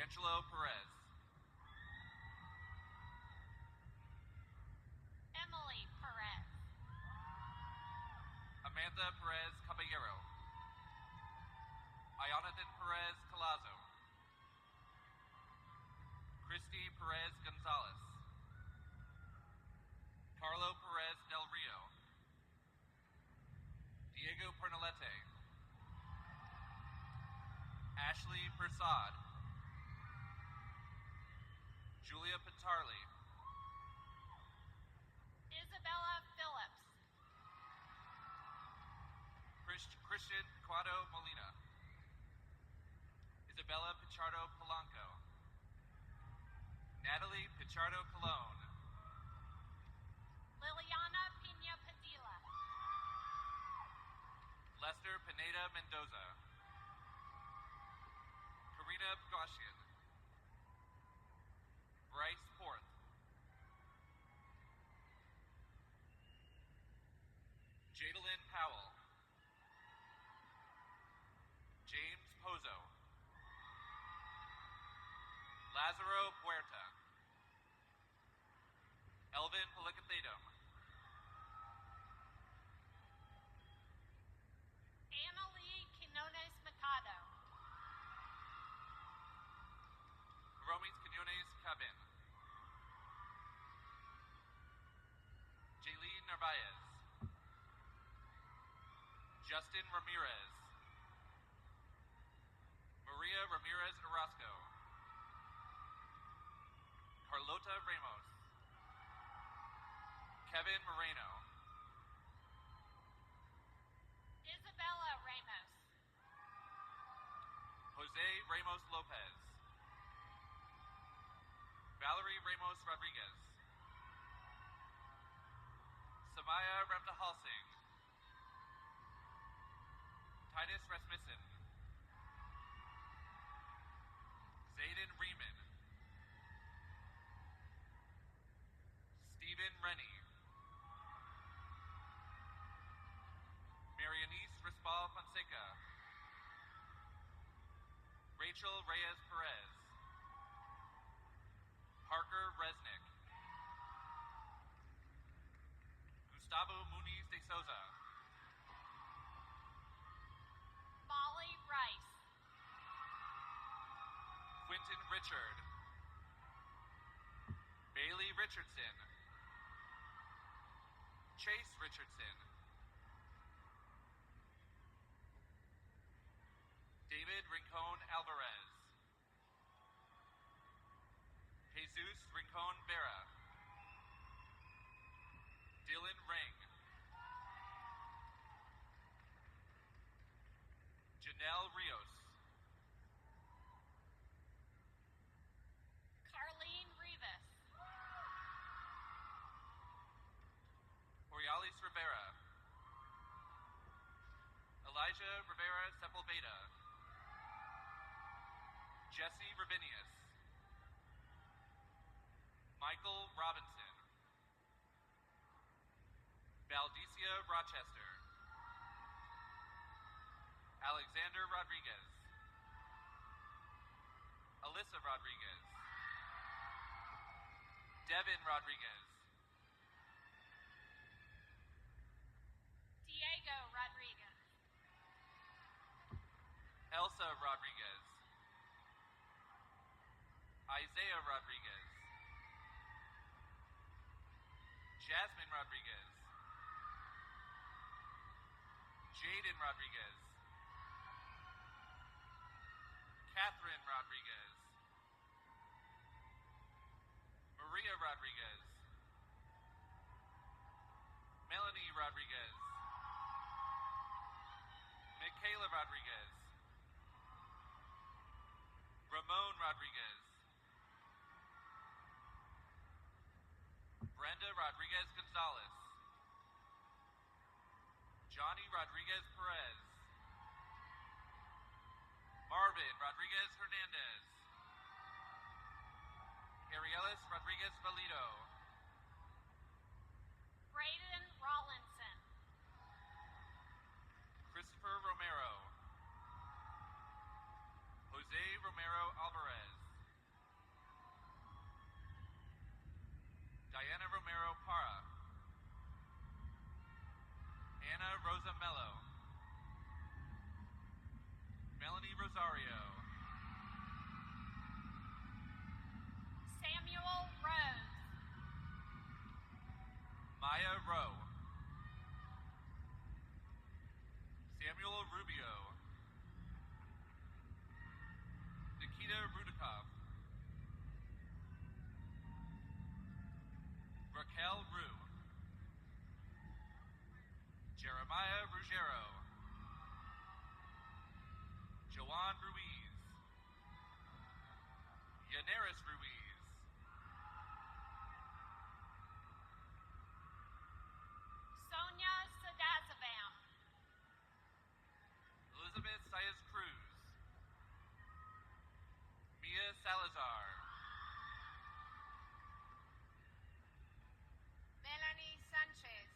G: Angelo Perez.
B: Emily Perez.
G: Amanda Perez Caballero. Ionathan Perez Colazo. Christy Perez Gonzalez. Carlo Perez Del Rio. Diego Pernalete. Ashley Persad. Julia Pitarli.
B: Isabella Phillips.
G: Christian Quado Molina. Isabella Pichardo Polanco. Natalie Pichardo Colon.
B: Liliana Pina Padilla.
G: Lester Pineda Mendoza. Karina Pagosian. Bryce Porth. Jadalyn Powell. James Pozo. Lazaro Puerta. Elvin Pelicathedum.
B: Annalie Quinones Mercado.
G: Romis Quinones Cabin. Jaylene Narvaez. Justin Ramirez. Maria Ramirez Orozco. Carlota Ramos. Kevin Moreno.
B: Isabella Ramos.
G: Jose Ramos Lopez. Valerie Ramos Rodriguez. Samaya Ramtahalsing. Titus Rasmussen. Zayden Riemann. Stephen Rennie. Marianice Rispal Fonseca. Rachel Reyes Perez. Parker Resnick. Gustavo Muniz de Souza.
B: Molly Rice.
G: Quentin Richard. Bailey Richardson. Chase Richardson. David Rincon Alvarez. Jesus Rincon Vera. Dylan Ring. Janelle Rios.
B: Carlene Rivas.
G: Orialis Rivera. Elijah Rivera Sepulveda. Jesse Ravinius. Michael Robinson. Valdicia Rochester. Alexander Rodriguez. Alyssa Rodriguez. Devin Rodriguez.
B: Diego Rodriguez.
G: Elsa Rodriguez. Isaiah Rodriguez. Jasmine Rodriguez. Jaden Rodriguez. Catherine Rodriguez. Maria Rodriguez. Melanie Rodriguez. Michaela Rodriguez.
J: Rodriguez. Brenda Rodriguez Gonzalez. Johnny Rodriguez Perez. Marvin Rodriguez Hernandez. Arielis Rodriguez Valido.
B: Brayden Rawlinson.
J: Christopher Romero. Jose Romero Alvarez. Diana Romero Parra. Anna Rosa Mello. Melanie Rosario.
B: Samuel Rose.
J: Maya Rowe. Samuel Rubio. Nikita Rudikov. Raquel Rue. Jeremiah Ruggiero. Joan Ruiz. Yaneris Ruiz.
B: Sonia Sadazavam.
J: Elizabeth Saez Cruz. Mia Salazar.
D: Melanie Sanchez.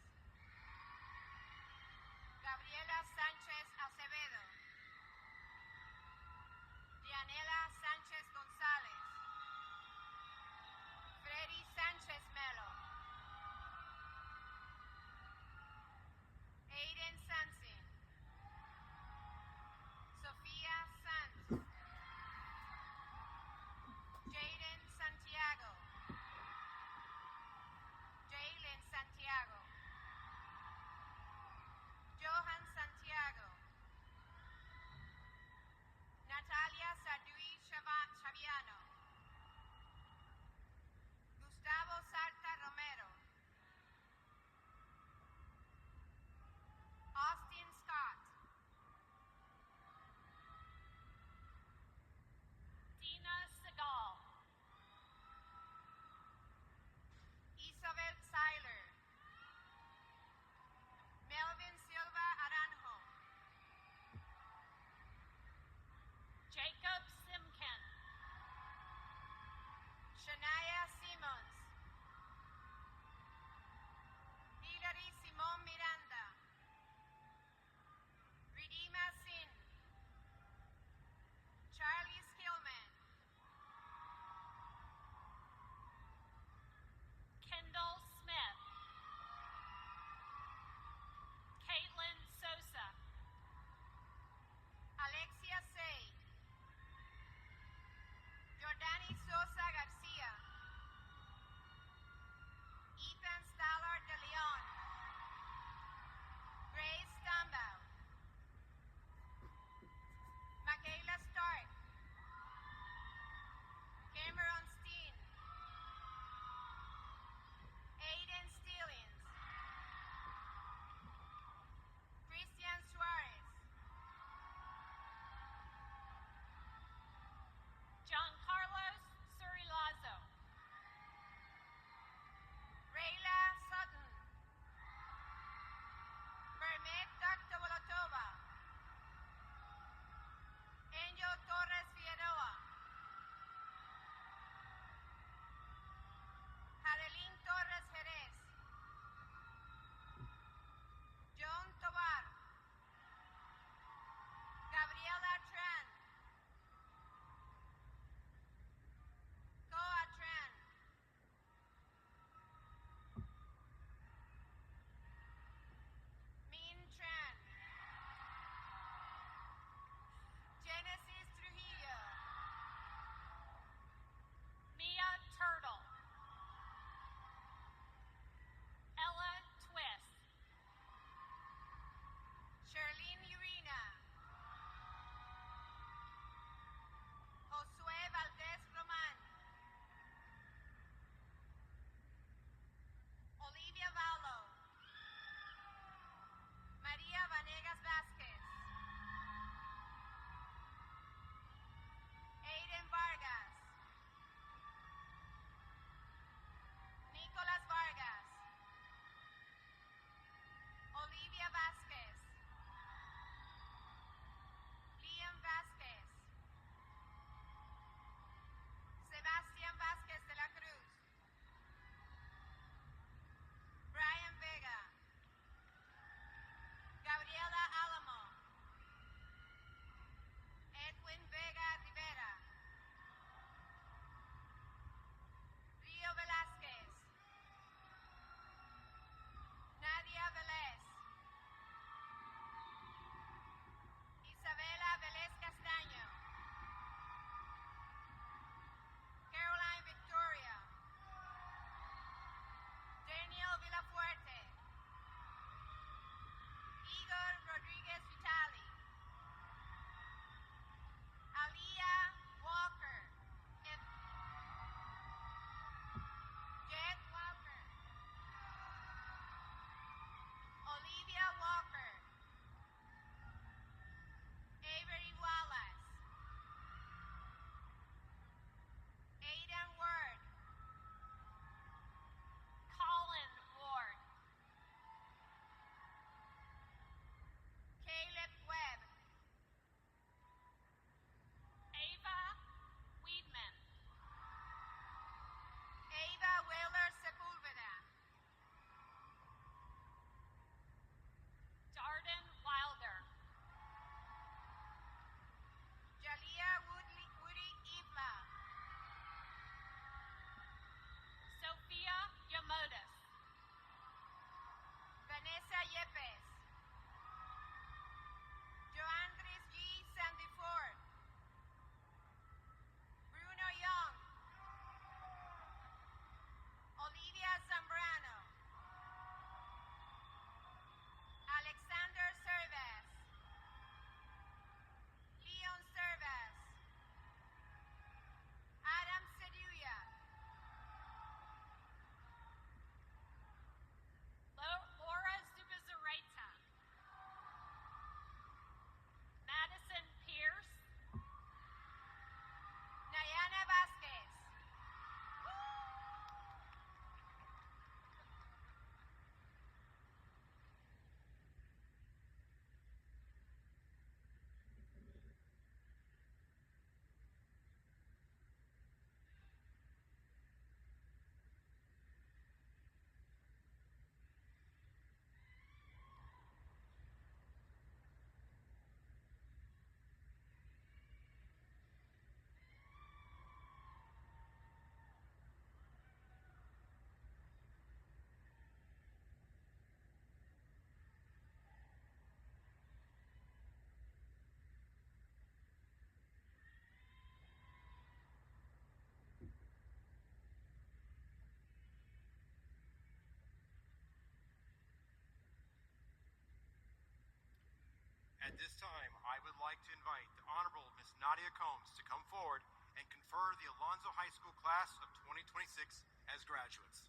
A: At this time, I would like to invite the Honorable Miss Nadia Combs to come forward and confer the Alonzo High School class of 2026 as graduates.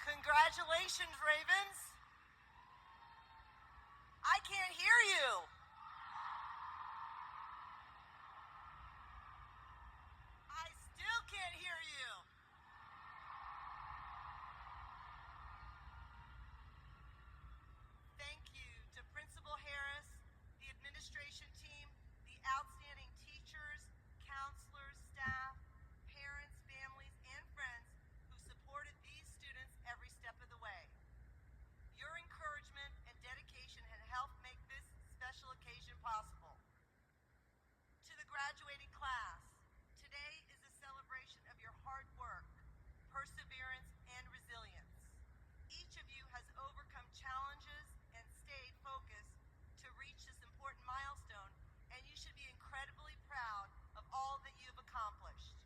K: Congratulations, Ravens. I can't hear you. I still can't hear you. Thank you to Principal Harris, the administration team, the outstanding teachers, counselors, staff, parents, families, and friends who supported these students every step of the way. Your encouragement and dedication have helped make this special occasion possible. To the graduating class, today is a celebration of your hard work, perseverance, and resilience. Each of you has overcome challenges and stayed focused to reach this important milestone, and you should be incredibly proud of all that you have accomplished.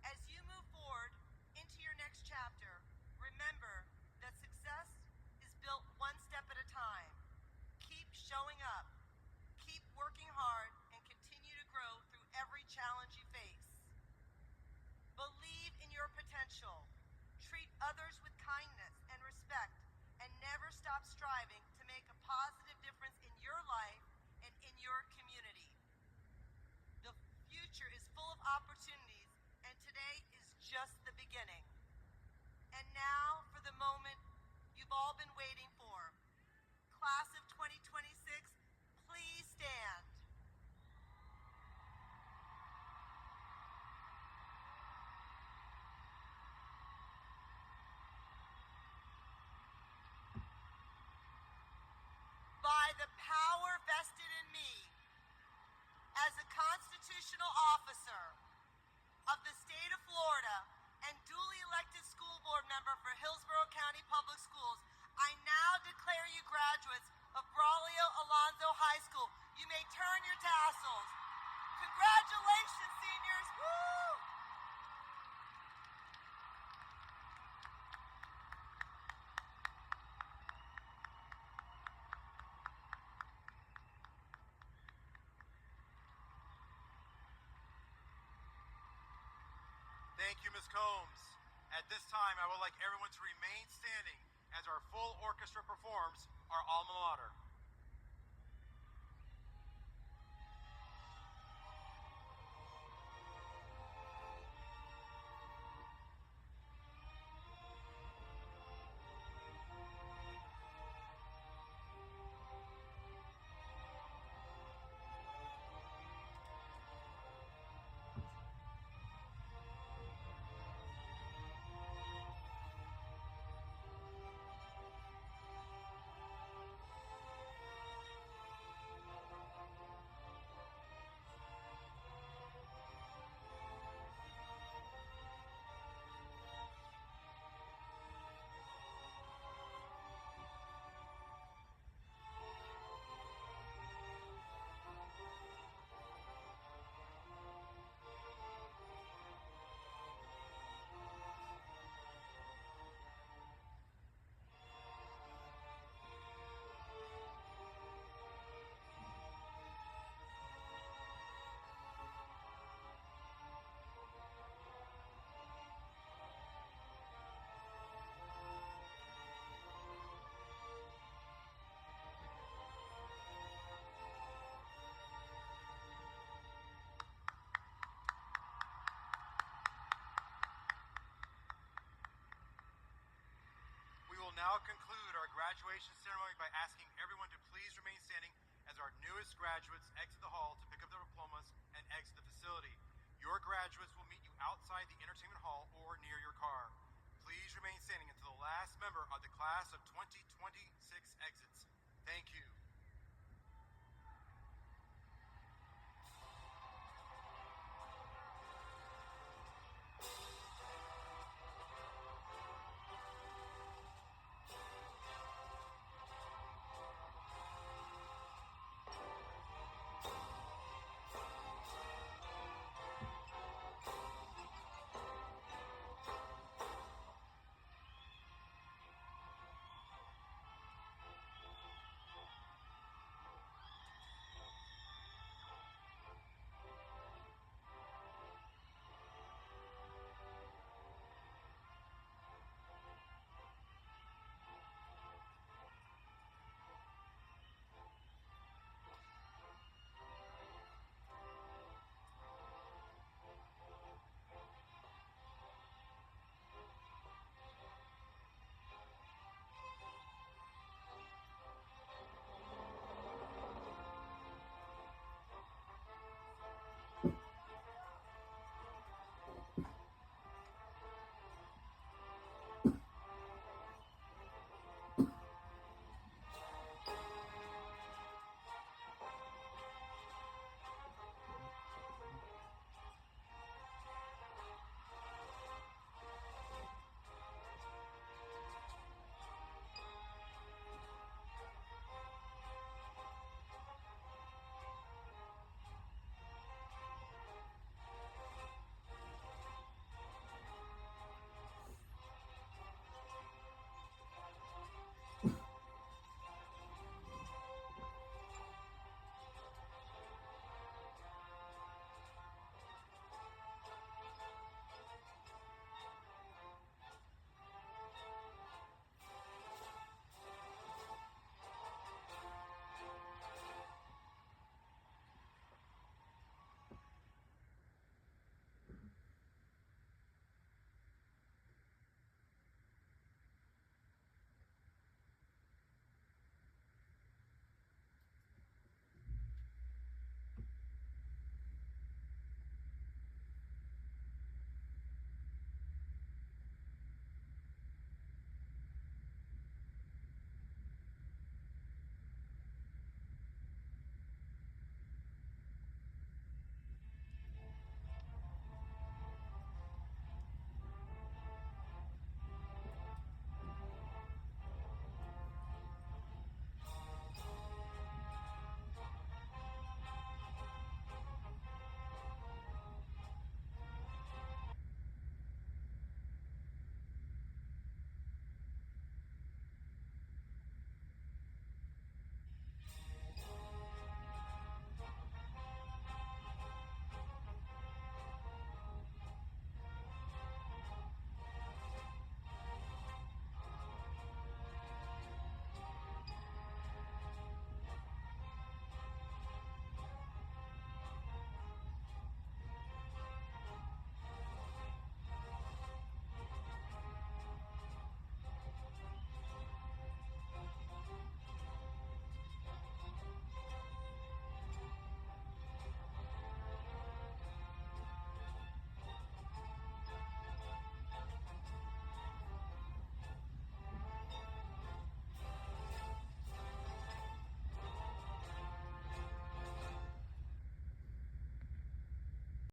K: As you move forward into your next chapter, remember that success is built one step at a time. Keep showing up, keep working hard, and continue to grow through every challenge you face. Believe in your potential, treat others with kindness and respect, and never stop striving to make a positive difference in your life and in your community. The future is full of opportunities, and today is just the beginning. And now for the moment you've all been waiting for. Class of 2026, please stand. By the power vested in me as a constitutional officer of the state of Florida and duly elected school board member for Hillsborough County Public Schools, I now declare you graduates of Braulio Alonzo High School. You may turn your tassels. Congratulations, seniors. Woo!
A: Thank you, Ms. Combs. At this time, I would like everyone to remain standing as our full orchestra performs our alma mater. We will now conclude our graduation ceremony by asking everyone to please remain standing as our newest graduates exit the hall to pick up their diplomas and exit the facility. Your graduates will meet you outside the entertainment hall or near your car. Please remain standing until the last member of the class of 2026 exits. Thank you.